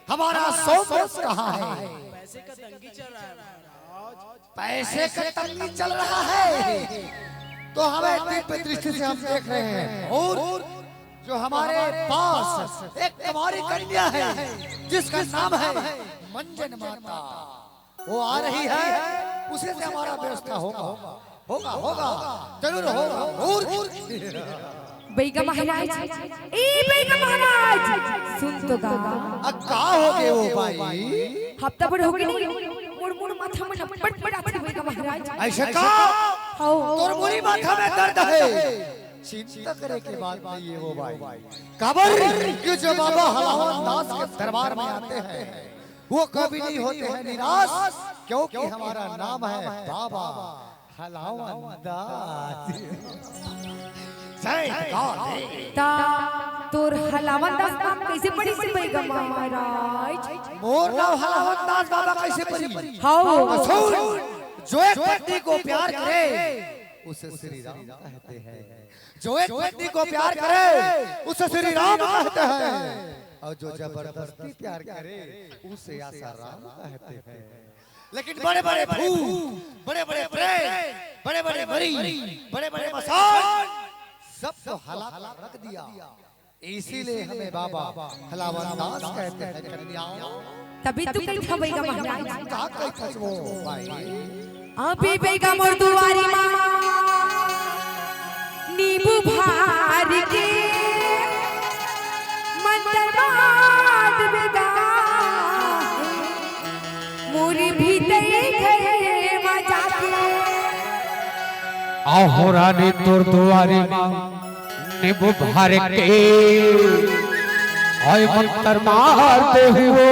हमारा सोमरस कहाँ है? पैसे का तंगी चल रहा है महाराज। पैसे का तंगी चल रहा है तो हमें दिव्य दृष्टि से हम देख रहे हैं और जो हमारे पास एक कुमारी कन्या है जिसका नाम है मंजन माता, वो आ रही है, उसे से हमारा व्यवस्था होगा होगा होगा जरूर होगा। और बैगा महाराज, ए बैगा महाराज सुन तो गा। का हो गए वो भाई? हफ्ता भर हो गई नहीं, मुड़ मुड़ माथा में पट पट आती बैगा महाराज। ऐसा का हां तोर मुड़ी माथा में दर्द है, चिंता करे के बात नहीं है वो भाई। काबर कि जो बाबा हलावन दास के दरबार में आते हैं वो कभी नहीं होते हैं निराश, क्योंकि हमारा नाम है बाबा हलावन दास। ता तोर हलावन दास नाम कैसे पड़ी से बैगा महाराज? मोर नाम हलावन दास बाबा कैसे पड़ी? हां सुन, जो एक व्यक्ति को प्यार करे उसे श्री राम कहते हैं, जो एक व्यक्ति को प्यार करे उसे श्री राम कहते हैं, और जो जबरदस्ती प्यार करे उसे आसाराम कहते हैं। लेकिन बड़े बड़े भूत, बड़े बड़े प्रेत, बड़े बड़े मरी, बड़े बड़े मसान सब तो हला रख दिया, इसीलिए हमें बाबा हलावन दास कहते हैं। कन्याओं तभी तू कहीं था बैगा महाराज। का कई खसबो भाई अभी बैगा मोर दुआरी मां नींबू भार के मंतर बात बेगा मोरी भीतर घरे मजा के। आहो रानी तोर दुआरी मां नींबू भार के आय मंतर मारते हुए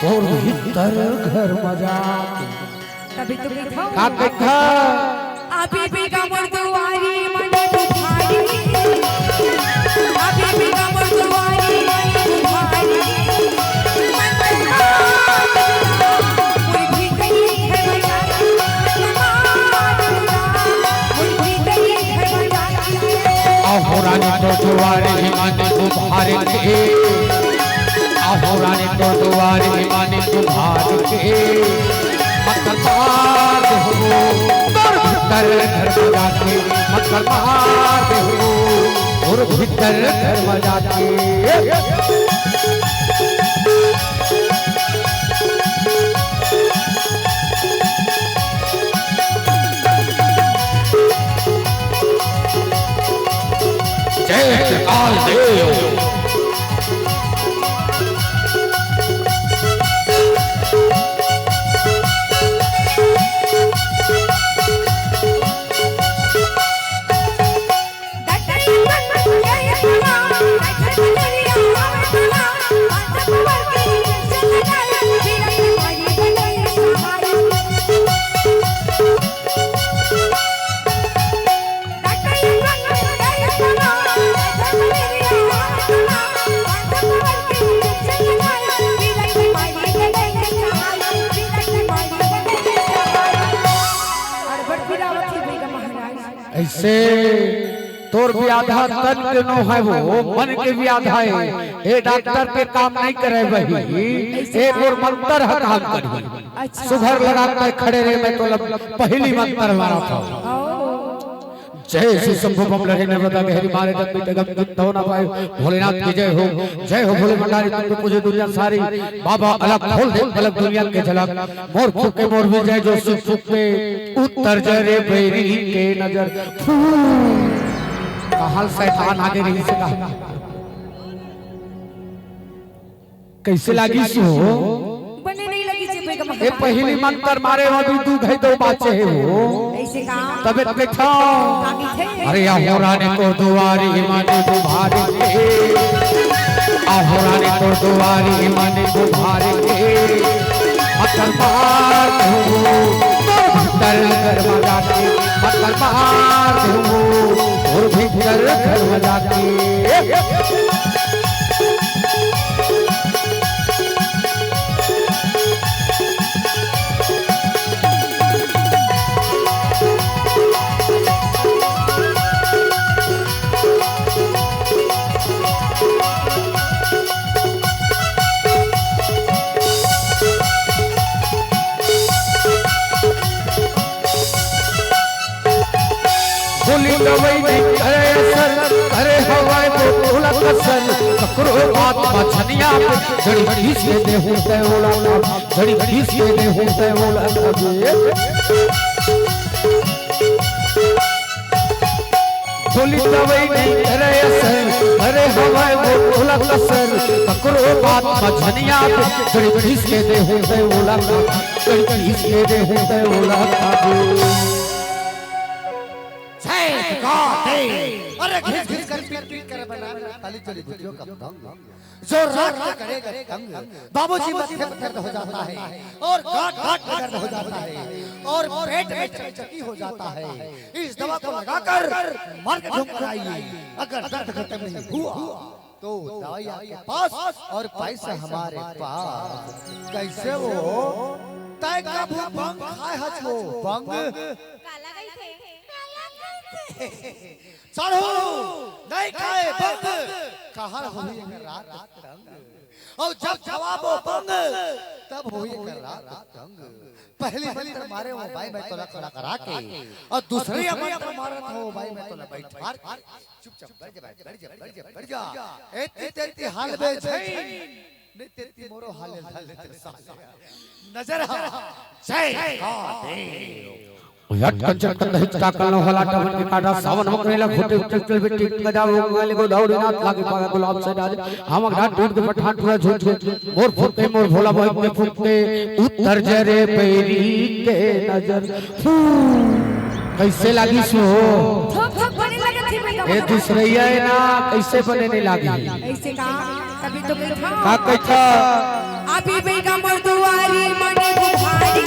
और भीतर घर मजा तभी तू कहीं था का कथा अभी बैगा मोर दुआरी नींबू भारी, अभी बैगा मोर दुआरी नींबू भारी मंतर बात मोरी भीतर घरे मजा के। आहो रानी तोर दुआरी मां नींबू भार के आहो रानी तोर दुआरी मां नींबू भार के मक्कर मार हो तोर भीतर घर में जाके मक्कर मार हो और भीतर घर में जाके। जय काल देव ऐसे तोर भी आधा तन के नो है वो मन के भी आधा है। ए डॉक्टर पे काम नहीं करे वही एक और मंत्र है काम करी सुघर लगा के खड़े रहे। मैं तो पहली मंत्र मारा था जय श्री शंभु बमलरे ने बता गहरी मारे तक भी तगम दुख हो ना पाए। भोलेनाथ की जय हो भोले भंडारी तुमको पूजे दुनिया सारी। बाबा अलग खोल दे अलग दुनिया के झलक मोर फूक के मोर भी जय जो सुख सुख पे उत्तर जरे बैरी के नजर कहल शैतान आगे रही से कहा कैसे लागी सो बने नहीं लगी से बैगा महाराज। ये पहली मंत्र मारे अभी तू गई दो बाचे है वो ऐसे का तबे देखा कागी थे अरे आहो रानी को दुआरी माने तुम्हारे के आहो रानी को दुआरी माने तुम्हारे के मक्कर मार हो भीतर घर में जाके मक्कर मार हो और भीतर घर में जाके। कसर ककरो बात मछनिया पे जड़ी खींच के दे हूं ते ओला जड़ी खींच के दे हूं ते ओला बोली दवाई नहीं करे असर अरे हवाए वो ओला कसर ककरो बात मछनिया पे जड़ी खींच के दे हूं ते ओला जड़ी खींच के दे हूं ते ओला अरे घिस घिस कर पीट कर बना ताली चली बुझियो कब दंग जो रात में करेगा तंग बाबूजी मत्थे पर दर्द हो जाता है और गांठ गांठ में दर्द हो जाता है और पेट में चकचकी हो जाता है इस दवा को लगाकर मर्द झुम कराइए अगर दर्द खत्म नहीं हुआ तो दवाई आपके पास और पैसा हमारे पास कैसे वो तय का भंग खाए हज वो भंग काला गई थे चढ़ो नहीं खाए बंग कहाँ हुई अगर रात तंग और जब जवाब हो बंग तब हुई अगर रात तंग पहली मंत्र मारे हो भाई मैं तोला खड़ा करा के और दूसरी मंत्र मारत हो भाई मैं तोला बैठा चुपचाप बैठ जा एती हाल में छै ने तेती मोरो हाल नजर जय यार कंचन कंद हिचका कल होला टवन के काटा सावन मकरेला घोटे चल बेटी गजाओ गाले को दौड़ नाथ लागे पागा गुलाब से डाल हम घाट टूट के पठान टूरा झूठ मोर फुटके मोर भोला भाई के फुटके उत्तर जरे पैरी के नजर कैसे लागी सो थोक थोक बने लगे थी मैं ए दूसरैया है ना कैसे बने नहीं लागी ऐसे कहा कभी तो मैं था का कैसा अभी भी कमर दुआरी मने बुखारी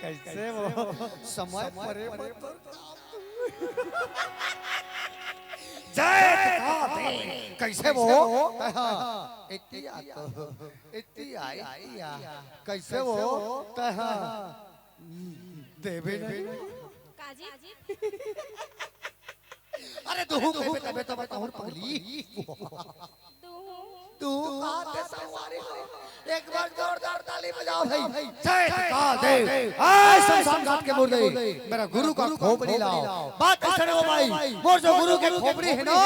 कैसे वो समय परे जय कैसे वो इतनी आई कैसे वो देवे काजी अरे तू तबे तो बताऊं पगली तू आते सवारी एक बार जोरदार ताली बजाओ भाई जय दे आय शमशान घाट के मुर्दे मेरा गुरु का खोपड़ी लाओ बात ऐसे हो भाई मोर जो गुरु के खोपड़ी है ना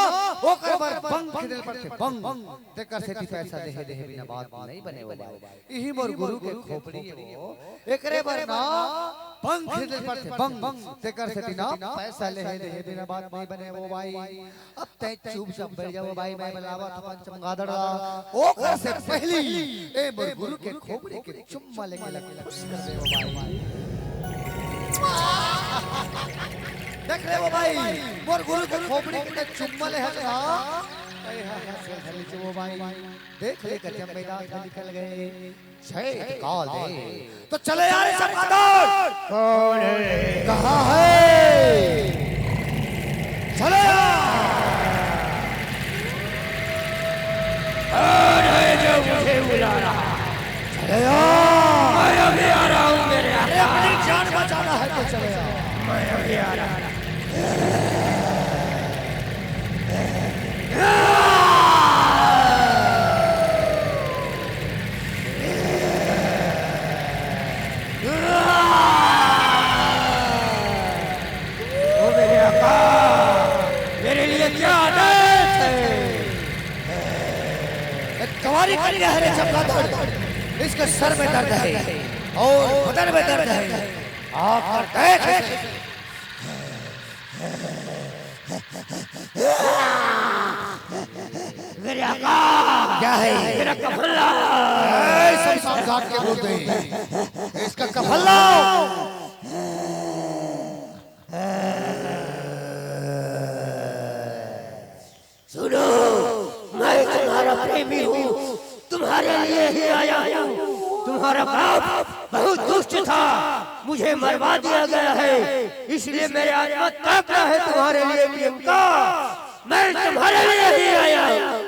वो कर पर बंग खिदल पर से बंग देकर से पैसा दे बिना बात नहीं बने वो भाई यही मोर गुरु के खोपड़ी है वो एकरे पर ना बंग खिदल पर से बंग देकर से ना पैसा ले बिना बात नहीं बने वो भाई अब तय चुप बैठ जाओ भाई मैं बलावा पंचम गादड़ा ओ कर से पहली ए मोर गुरु के खोपड़ी के चुम्मा लेके लगे खुश कर दे वो भाई देख ले वो भाई मोर गुरु के खोपड़ी के चुम्मा ले हट हां वो भाई देख ले कचम मैदान निकल गए छे काल दे तो चले यार सब आदर कौन है कहां है चले मुझे बुला रहा चले मैं अभी आ रहा हूँ मेरे अरे अपनी जान बचाना है तो चले मैं अभी आ रहा हूँ मेरे आका मेरे लिए क्या आदेश है कवारी कर रहे चमगादड़ इसके सर में दर्द है और बदन में दर्द है। आकर देख मेरे आका क्या है मेरा कफल्ला शमशान घाट के बोलते हैं इसका कफल्ला। सुनो, मैं तुम्हारा प्रेमी हूँ, तुम्हारे लिए ही आया हूँ। तुम्हारा बाप बहुत दुष्ट था, मुझे मरवा दिया गया है, इसलिए मेरे आत्मा तड़प रहा है तुम्हारे लिए प्रियंका। मैं तुम्हारे लिए ही आया हूँ।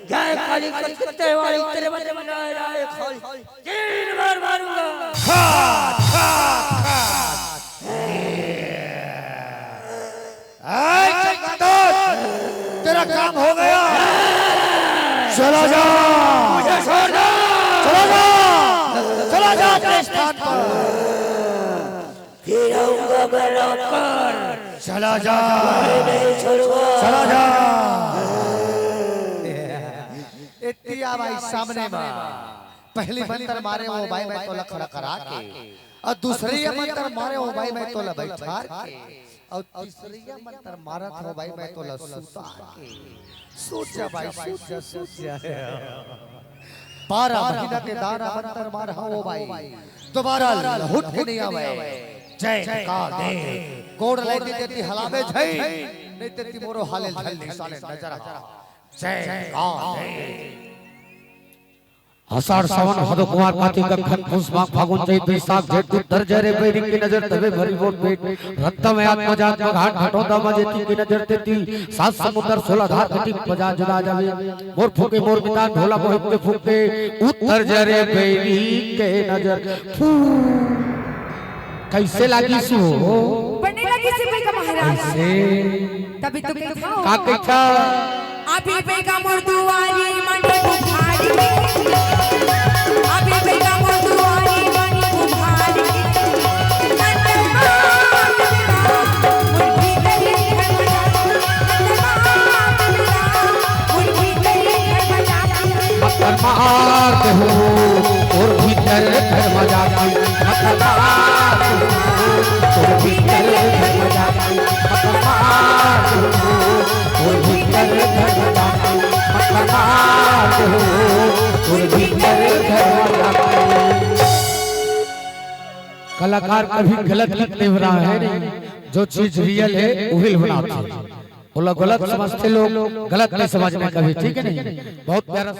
जय काली कलकत्ते वाली तेरे बदले में आए खाली 3 बार मारूंगा। तेरा काम हो गया, चला जा, मुझे छोड़ दो, चला जा, चला जा अपने स्थान पर, फिर आऊंगा मैं लौटकर, चला जा, नहीं छोड़ूंगा। चला जा। इतिया भाई सामने में पहली मंत्र मारे वो भाई मैं तो लखड़ा करा के, और दूसरी मंत्र मारे वो भाई मैं तो बैठा के, और तीसरी मंत्र मारा था भाई मैं तो लसूता के। सोचा भाई सोचा 12 महीना के दाना मंत्र मारा वो भाई दोबारा लहुट के नहीं आवे। जय का दे गोड़ लेती देती हलावे जय नहीं देती मोरो हाले झल नहीं साले नजर आ। जय का दे आषाढ़ सावन भादो कुमार कार्तिक अघन पुष माघ फागुन चैत बैसाख जेठ उत्तर जरे बैरी की नजर तबे भरी वोट पेट रत्त में आत्मा जात में घाट घाटोदा मजेती की नजर तेती 7 समुद्र 16 धार कटी बजा जुदा जावे मोर फूके मोर बिता ढोला मोहित फूके उत्तर जरे बैरी के नजर फू कैसे लागी सो बनने लगी से बेगा महाराज तभी तो कहता का कहता अभी बेगा मोर दुआरी मंडी बुखारी अभी बेगा मोर दुआरी मंडी बुखारी मक्कर मारते हो और भीतर घर में जाती मक्कर मारते हो और भीतर घर में जाती मक्कर मारते हो और भीतर घर में जाती मक्कर मारते हो और भीतर घर में जाती। कलाकार कभी गलत लिखने वाला है नहीं, जो चीज रियल है वही बनाते हैं। वो लोग गलत समझते लोग गलत नहीं समझने कभी, ठीक है नहीं। बहुत प्यारा